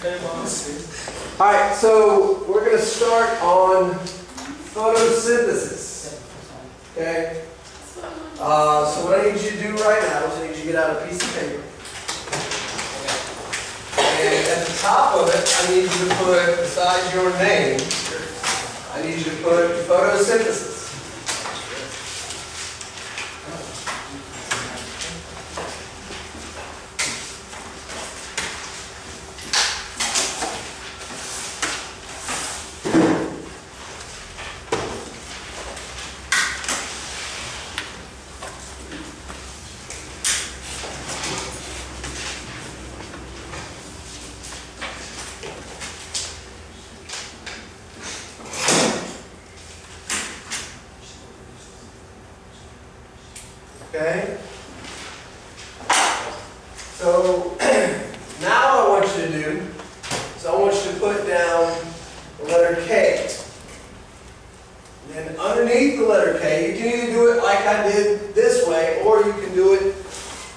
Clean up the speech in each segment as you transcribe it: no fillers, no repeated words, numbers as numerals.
All right, so we're going to start on photosynthesis. Okay? So what I need you to do right now is I need you to get out a piece of paper. And at the top of it, I need you to put, besides your name, I need you to put photosynthesis. Okay? So now I want you to do is I want you to put down the letter K. And then underneath the letter K, you can either do it like I did this way, or you can do it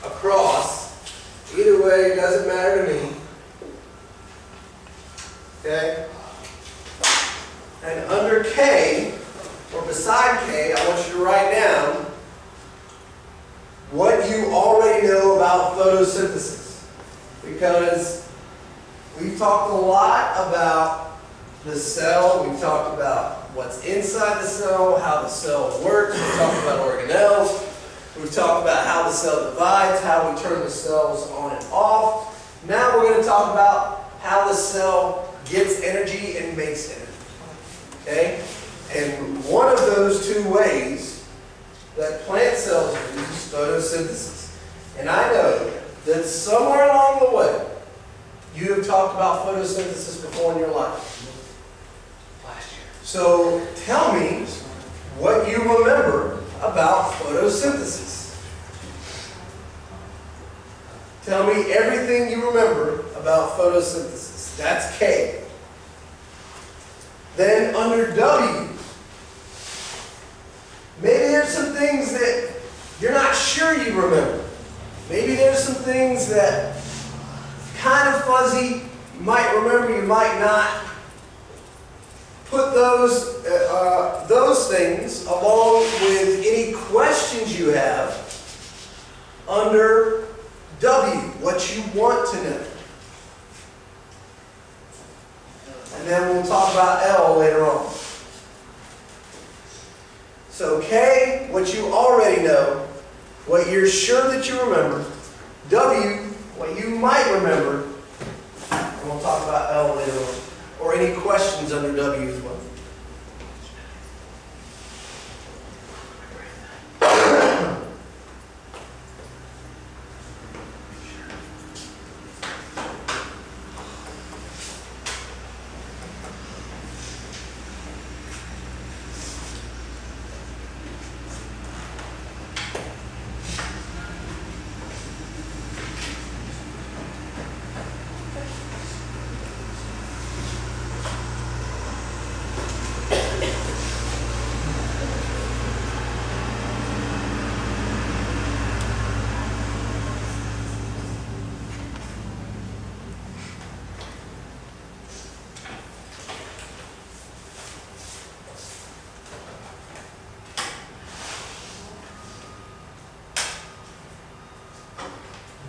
across. Either way, it doesn't matter to me. Okay? And under K, or beside K, I want you to write down what you already know about photosynthesis, because we've talked a lot about the cell, we've talked about what's inside the cell, how the cell works, we've talked about organelles, we've talked about how the cell divides, how we turn the cells on and off. Now we're going to talk about how the cell gets energy and makes energy. Okay? And one of those two ways that plant cells use is photosynthesis. And I know that somewhere along the way, you have talked about photosynthesis before in your life. So tell me what you remember about photosynthesis. Tell me everything you remember about photosynthesis. That's K. Then under W, maybe there's some things that you're not sure you remember. Maybe there's some things that kind of fuzzy, you might remember, you might not. Put those things along with any questions you have under W, what you want to know. And then we'll talk about L later on. So K, what you already know, what you're sure that you remember. W, what you might remember. And we'll talk about L later on. Or any questions under W as well.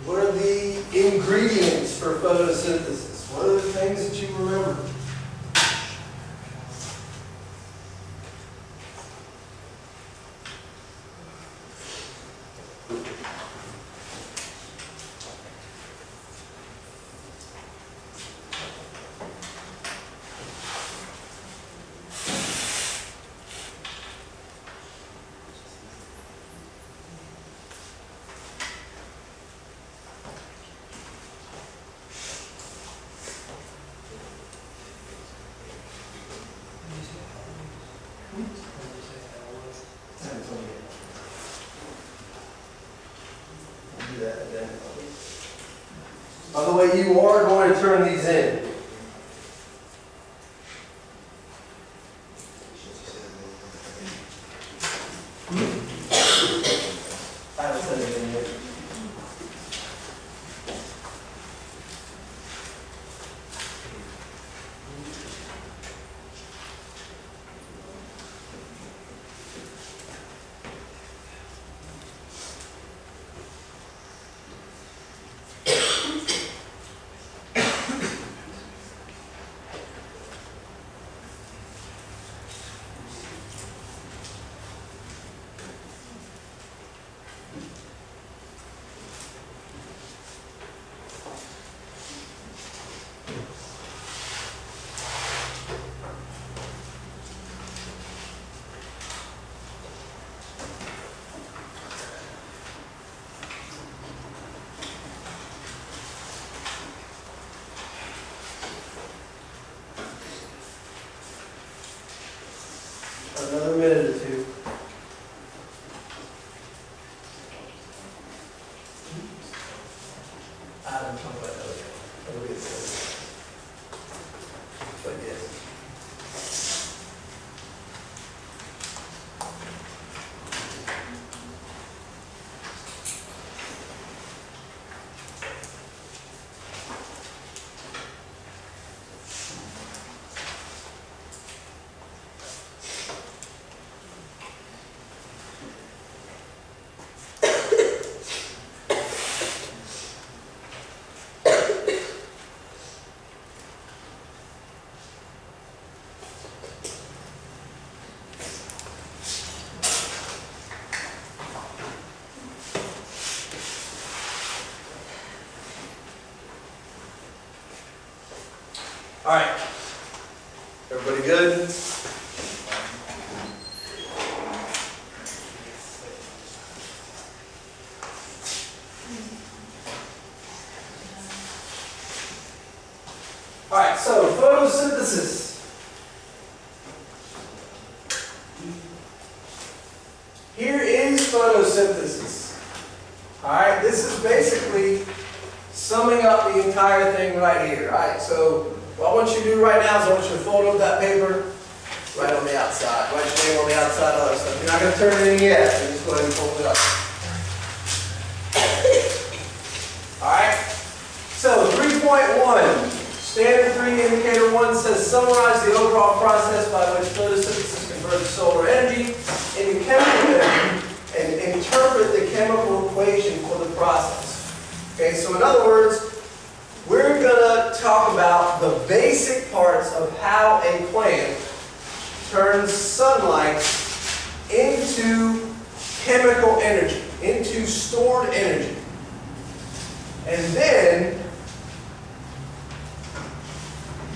What are the ingredients for photosynthesis? What are the things that you remember? By the way, you are going to turn these in. I haven't said anything yet. Another minute or two. Adam, talk about that. That'll be it. But yes. All right, everybody good? All right, so photosynthesis. Here is photosynthesis. All right, this is basically summing up the entire thing right here. All right, so what I want you to do right now is I want you to fold up that paper right on the outside. Write your name on the outside, all that stuff. You're not going to turn it in yet, so just go ahead and fold it up. Alright? So 3.1, standard 3 indicator 1 says summarize the overall process by which photosynthesis converts solar energy into chemical energy and interpret the chemical equation for the process. Okay, so in other words, we're going to talk about the basic parts of how a plant turns sunlight into chemical energy, into stored energy. And then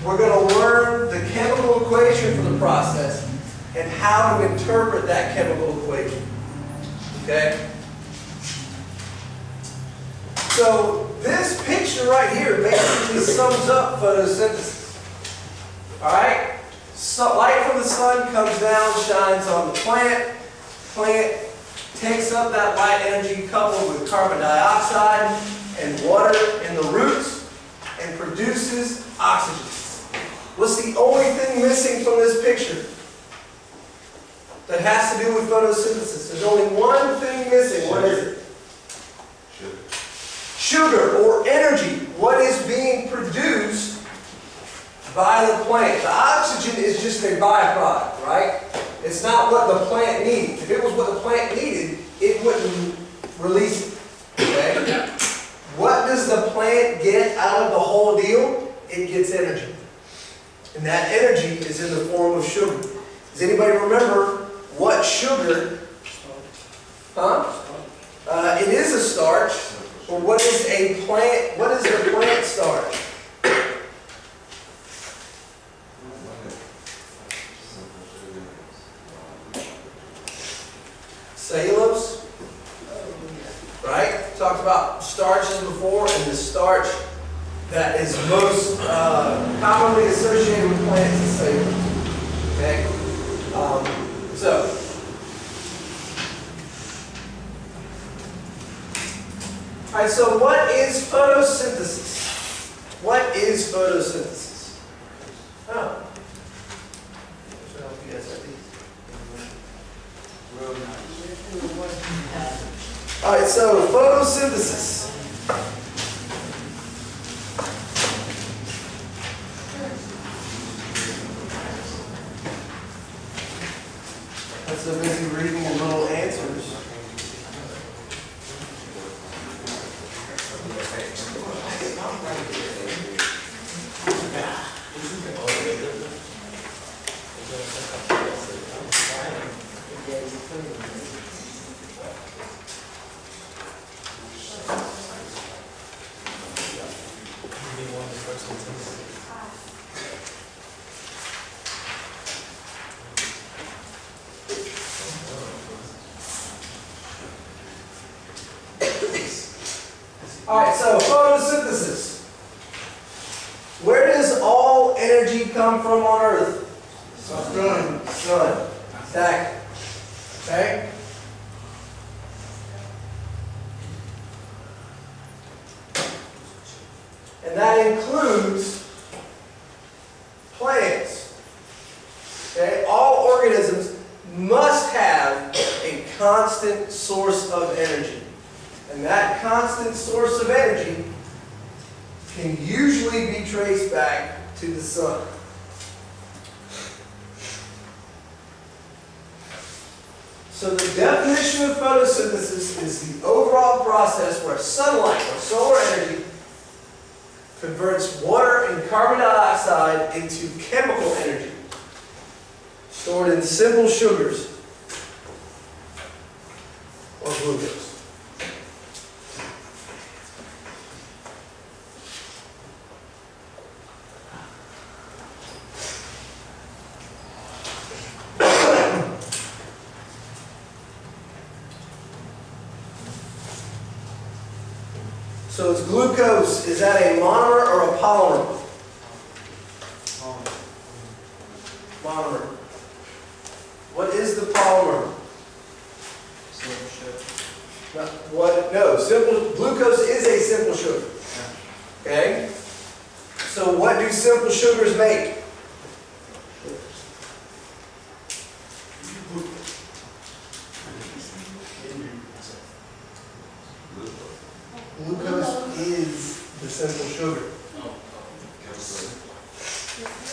we're going to learn the chemical equation for the process and how to interpret that chemical equation. Okay? So this picture right here basically sums up photosynthesis. Alright? So light from the sun comes down, shines on the plant. Plant takes up that light energy coupled with carbon dioxide and water in the roots and produces oxygen. What's the only thing missing from this picture that has to do with photosynthesis? There's only one thing missing. What is it? Sugar or energy, what is being produced by the plant. The oxygen is just a byproduct, right? It's not what the plant needs. If it was what the plant needed, it wouldn't release it. Okay? What does the plant get out of the whole deal? It gets energy. And that energy is in the form of sugar. Does anybody remember what sugar? Huh? It is a starch. But what is a plant? What is the plant starch? Cellulose, right? Talked about starches before, and the starch that is most commonly associated with plants is cellulose. Okay, so. All right, so what is photosynthesis? What is photosynthesis? Oh. Should help you guys at these. All right, so photosynthesis. That's so busy reading your little answers. Alright, so photosynthesis. Where does all energy come from on Earth? Sun. Sun. Exactly. Okay? And that includes plants. Okay? All organisms must have a constant source of energy. And that constant source of energy can usually be traced back to the sun. So the definition of photosynthesis is the overall process where sunlight or solar energy converts water and carbon dioxide into chemical energy stored in simple sugars or glucose. So it's glucose. Is that a monomer or a polymer? Monomer. What is the polymer? Simple sugar. No, simple glucose is a simple sugar. Okay? So what do simple sugars make? Glucose is the simple sugar.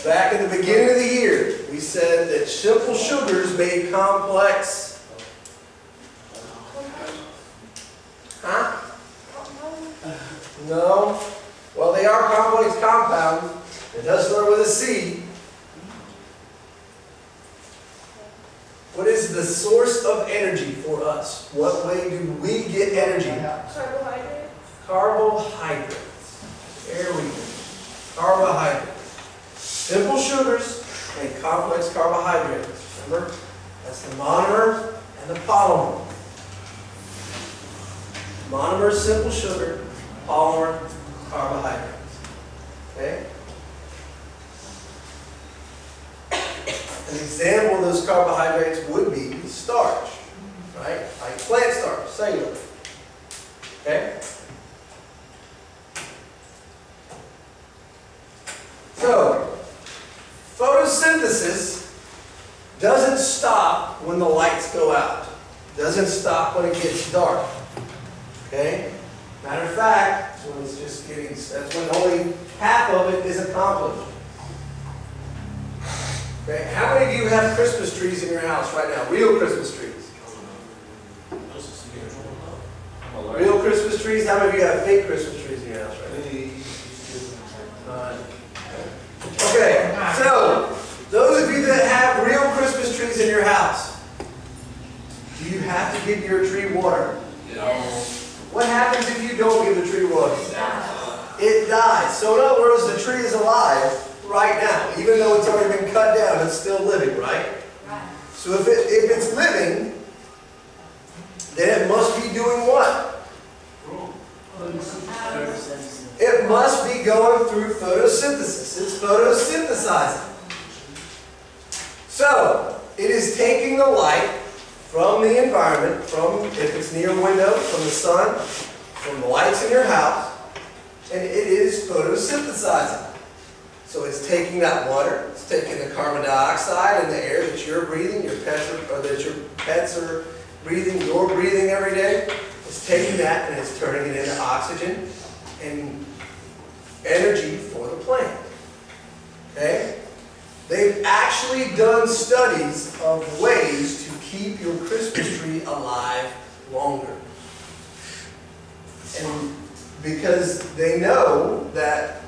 Back in the beginning of the year, we said that simple sugars made complex. Huh? No. Well, they are complex compounds. It does start with a C. What is the source of energy for us? What way do we get energy? Carbohydrates. Carbohydrates. There we go. Carbohydrates. Simple sugars and complex carbohydrates. Remember? That's the monomer and the polymer. Monomer, simple sugar. Polymer, carbohydrates. Okay? An example of those carbohydrates would be starch. Right? Like plant starch, cellular. Okay? So, photosynthesis doesn't stop when the lights go out. Doesn't stop when it gets dark. Okay? Matter of fact, when it's just getting, that's when only half of it is accomplished. Okay? How many of you have Christmas trees in your house right now? Real Christmas trees? Real Christmas trees? How many of you have fake Christmas trees in your house right now? Okay, so those of you that have real Christmas trees in your house, do you have to give your tree water? Yes. What happens if you don't give the tree water? It dies. So in other words, the tree is alive right now. Even though it's already been cut down, it's still living, right? So if it's living, then it must be doing what? It must be going through photosynthesis. It's photosynthesizing. So, it is taking the light from the environment, from, if it's near a window, from the sun, from the lights in your house, and it is photosynthesizing. So it's taking that water, it's taking the carbon dioxide in the air that you're breathing, your pets are breathing, you're breathing every day. It's taking that and it's turning it into oxygen and energy for the plant. Okay? They've actually done studies of ways to keep your Christmas tree alive longer. And because they know that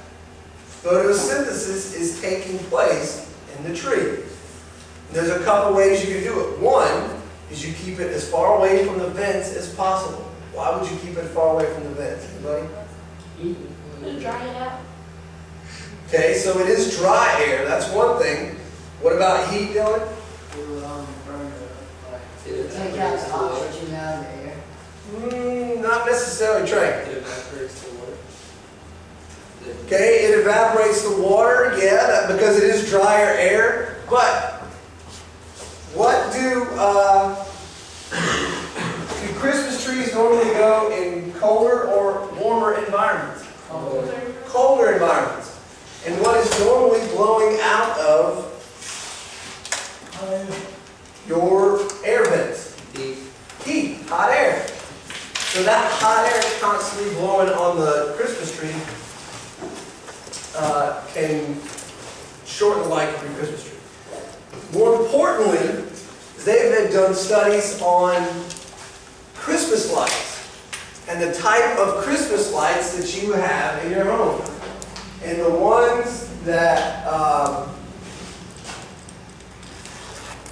photosynthesis is taking place in the tree. And there's a couple ways you can do it. One is you keep it as far away from the vents as possible. Why would you keep it far away from the vents? Anybody? To dry it out. Okay, so it is dry air. That's one thing. What about heat, Dylan? Take out the oxygen out of the air. Not necessarily, Trey. Okay, it evaporates the water, yeah, because it is drier air. But what do Christmas trees normally go in colder or warmer environments? Colder environments. And what is normally blowing out of your air vents? Heat, hot air. So that hot air constantly blowing on the Christmas tree can shorten the life of your Christmas tree. More importantly, they've done studies on Christmas lights and the type of Christmas lights that you have in your home. And the ones that are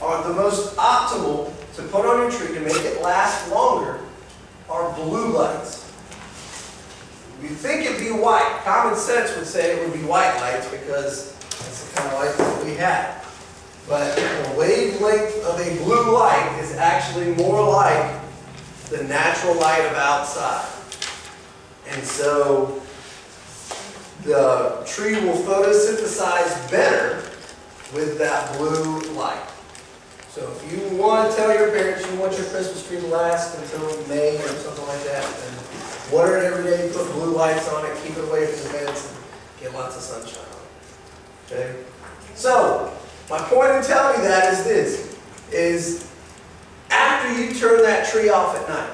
the most optimal to put on your tree to make it last longer are blue lights. You'd think it'd be white. Common sense would say it would be white lights because that's the kind of light that we have. But the wavelength of a blue light is actually more like the natural light of outside. And so the tree will photosynthesize better with that blue light. So if you want to tell your parents you want your Christmas tree to last until May or something like that, then water it every day, put blue lights on it, keep it away from the vents, and get lots of sunshine on it. Okay? So, my point in telling you that is this, is after you turn that tree off at night,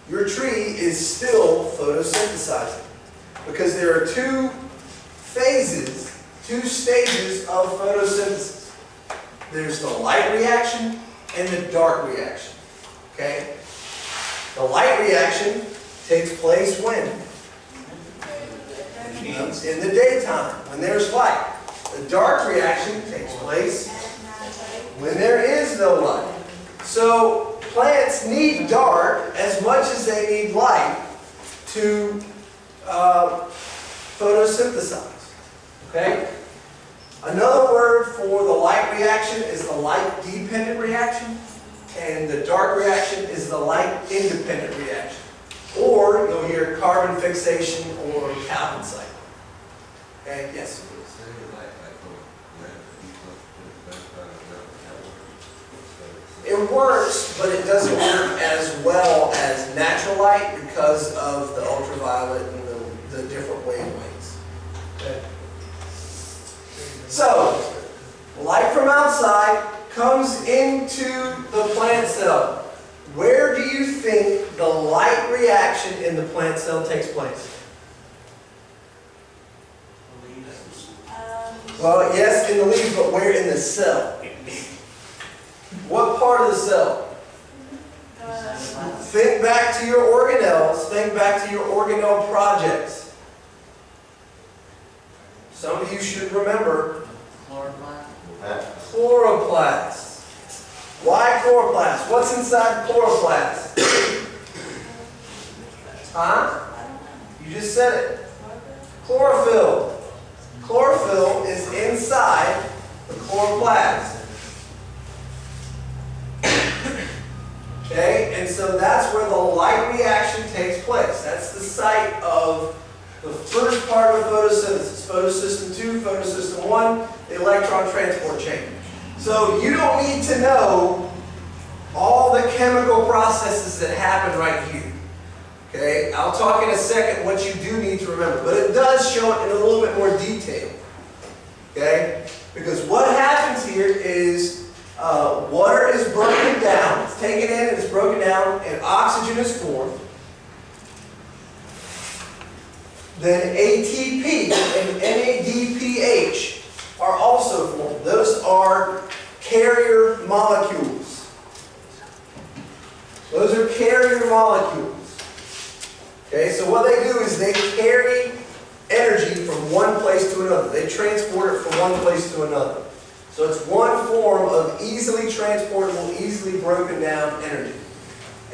your tree is still photosynthesizing. Because there are two phases, two stages of photosynthesis. There's the light reaction and the dark reaction. Okay? The light reaction takes place when? In the daytime, when there's light. The dark reaction takes place when there is no light. So plants need dark as much as they need light to photosynthesize. Okay? Another word for the light reaction is the light-dependent reaction, and the dark reaction is the light-independent reaction. Or you'll hear carbon fixation or Calvin cycle. Okay? Yes? It works, but it doesn't work as well as natural light because of the ultraviolet and the different wavelengths. Okay. So, light from outside comes into the plant cell. Where do you think the light reaction in the plant cell takes place? Well, yes, in the leaves, but where in the cell? What part of the cell? Think back to your organelles. Think back to your organelle projects. Some of you should remember chloroplasts. Why chloroplasts? What's inside chloroplasts? Huh? You just said it. Chlorophyll. Chlorophyll is inside the chloroplast. Okay, and so that's where the light reaction takes place. That's the site of the first part of photosynthesis. Photosystem 2, photosystem 1, the electron transport chain. So you don't need to know all the chemical processes that happen right here. Okay, I'll talk in a second what you do need to remember, but it does show it in a little bit more detail. Okay, because what happens here is water is broken down, it's taken in and it's broken down, and oxygen is formed. Then ATP and NADPH are also formed. Those are carrier molecules. Those are carrier molecules. Okay, so what they do is they carry energy from one place to another. They transport it from one place to another. So it's one form of easily transportable, easily broken down energy.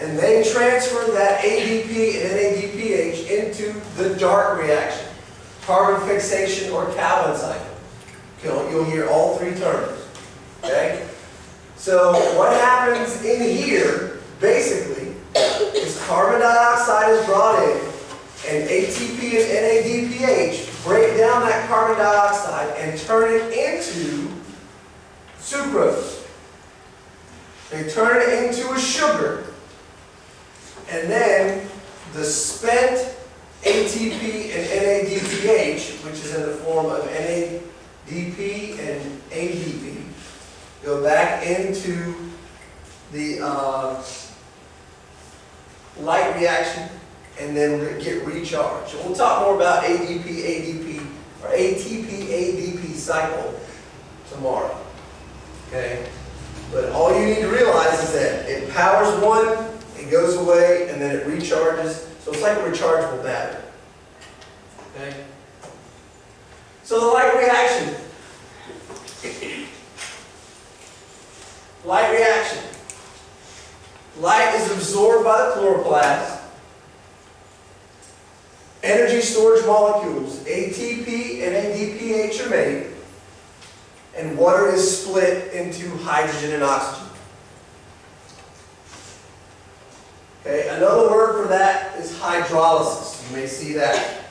And they transfer that ADP and NADPH into the dark reaction, carbon fixation or Calvin cycle. You'll hear all three terms. Okay? So what happens in here, basically, is carbon dioxide is brought in, and ATP and NADPH break down that carbon dioxide and turn it into sucrose. They turn it into a sugar, and then the spent ATP and NADPH, which is in the form of NADP and ADP, go back into the light reaction and then get recharged. And we'll talk more about ADP, ADP, or ATP, ADP cycle tomorrow. Okay? But all you need to realize is that it powers one, it goes away, and then it recharges. So it's like a rechargeable battery. Okay? So the light reaction. Light reaction. Light is absorbed by the chloroplast. Energy storage molecules, ATP and ADPH, are made, and water is split into hydrogen and oxygen. Okay, another word for that is hydrolysis. You may see that.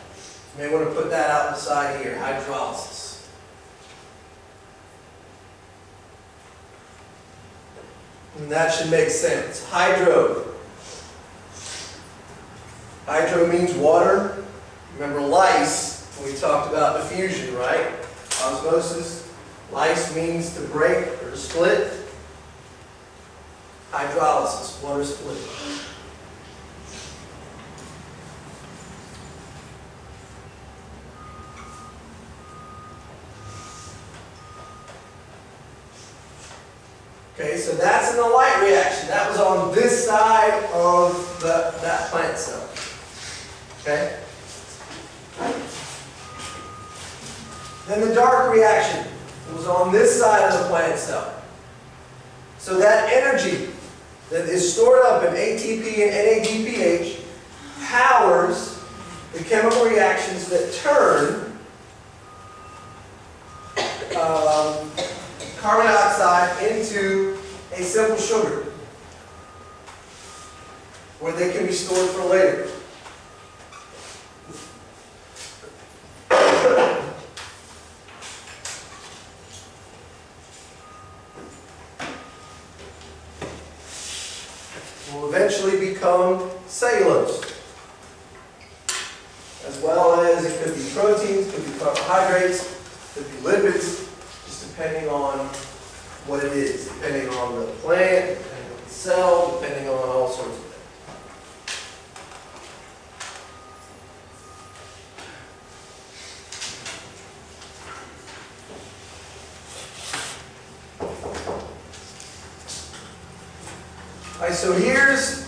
You may want to put that out beside here, hydrolysis. And that should make sense. Hydro. Hydro means water. Remember lice, when we talked about diffusion, right? Osmosis. Lice means to break or to split. Hydrolysis, water split. Okay, so that's in the light reaction. That was on this side of that plant cell. Okay? Then the dark reaction was on this side of the plant cell. So that energy that is stored up in ATP and NADPH powers the chemical reactions that turn carbon dioxide into a simple sugar, where they can be stored for later. Will eventually become cellulose, as well as it could be proteins, could be carbohydrates, could be lipids, just depending on what it is, depending on the plant, depending on the cell, depending on all sorts of things. All right, so here's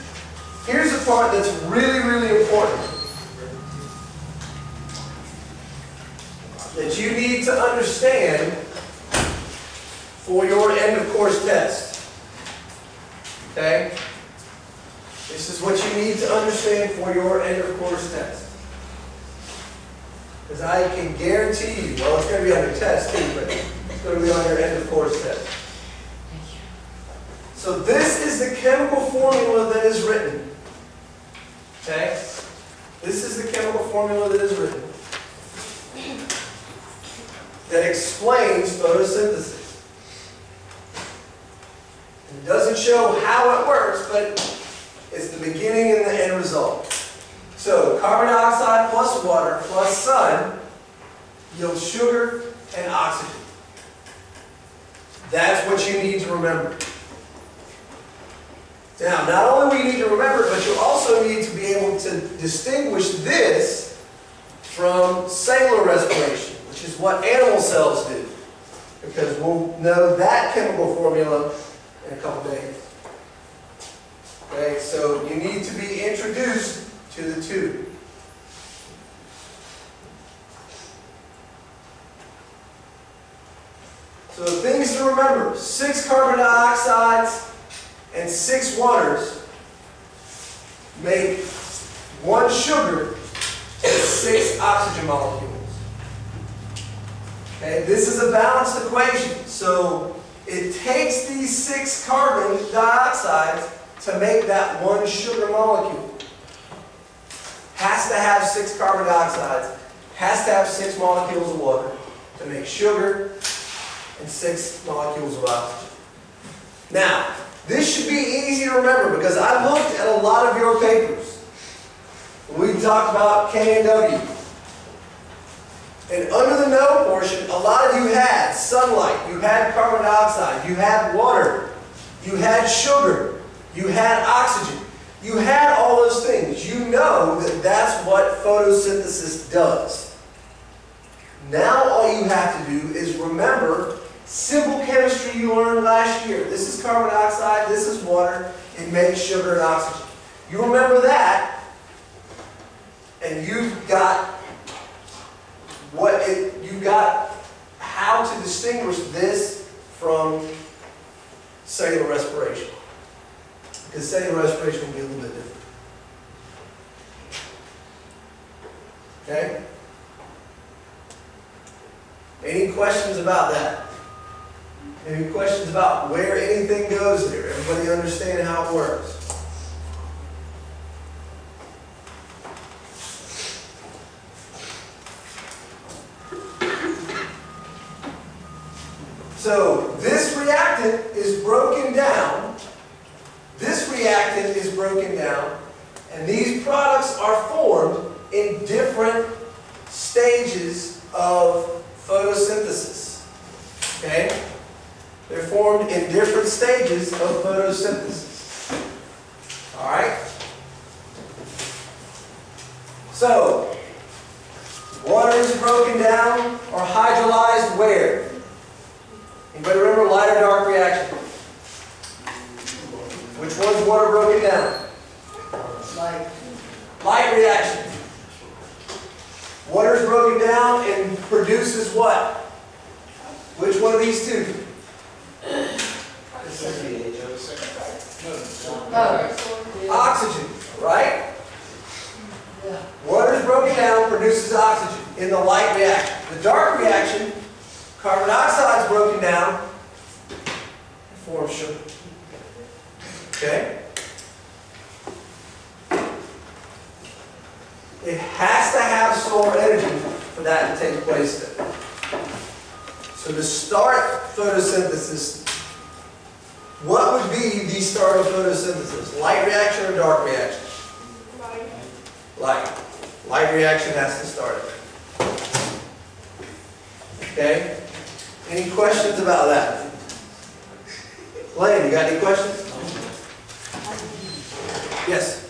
the part that's really, really important that you need to understand for your end of course test. Okay? This is what you need to understand for your end of course test. Because I can guarantee you, well, it's going to be on your test too, but it's going to be on your end of course test. So this is the chemical formula that is written. Okay? This is the chemical formula that is written that explains photosynthesis. It doesn't show how it works, but it's the beginning and the end result. So carbon dioxide plus water plus sun yields sugar and oxygen. That's what you need to remember. Now, not only do you need to remember it, but you also need to be able to distinguish this from cellular respiration, which is what animal cells do. Because we'll know that chemical formula in a couple days. Okay, so you need to be introduced to the two. So things to remember: 6 carbon dioxides and 6 waters make 1 sugar and 6 oxygen molecules. Okay, this is a balanced equation. So it takes these 6 carbon dioxides to make that 1 sugar molecule. has to have 6 carbon dioxides, has to have 6 molecules of water to make sugar, and 6 molecules of oxygen. Now, this should be easy to remember because I looked at a lot of your papers. We talked about K and W. And under the no portion, a lot of you had sunlight, you had carbon dioxide, you had water, you had sugar, you had oxygen. You had all those things. You know that that's what photosynthesis does. Now all you have to do is remember simple chemistry you learned last year. This is carbon dioxide, this is water, it makes sugar and oxygen. You remember that, and you've got how to distinguish this from cellular respiration. Because cellular respiration will be a little bit different. Okay? Any questions about that? Any questions about where anything goes there? Everybody understand how it works? So this reactant is broken down. This reactant is broken down, and these products are formed in different stages of photosynthesis. Okay? They're formed in different stages of photosynthesis. All right? So, water is broken down or hydrolyzed where? Anybody remember light or dark reaction? Which one's water broken down? Light. Light reaction. Water is broken down and produces what? Which one of these two? Oxygen, right? Water is broken down, produces oxygen in the light reaction. The dark reaction, carbon dioxide is broken down and forms sugar. Okay? It has to have solar energy for that to take place then. So to start photosynthesis, what would be the start of photosynthesis? Light reaction or dark reaction? Light. Light reaction has to start it. Okay? Any questions about that? Lane, you got any questions? Yes.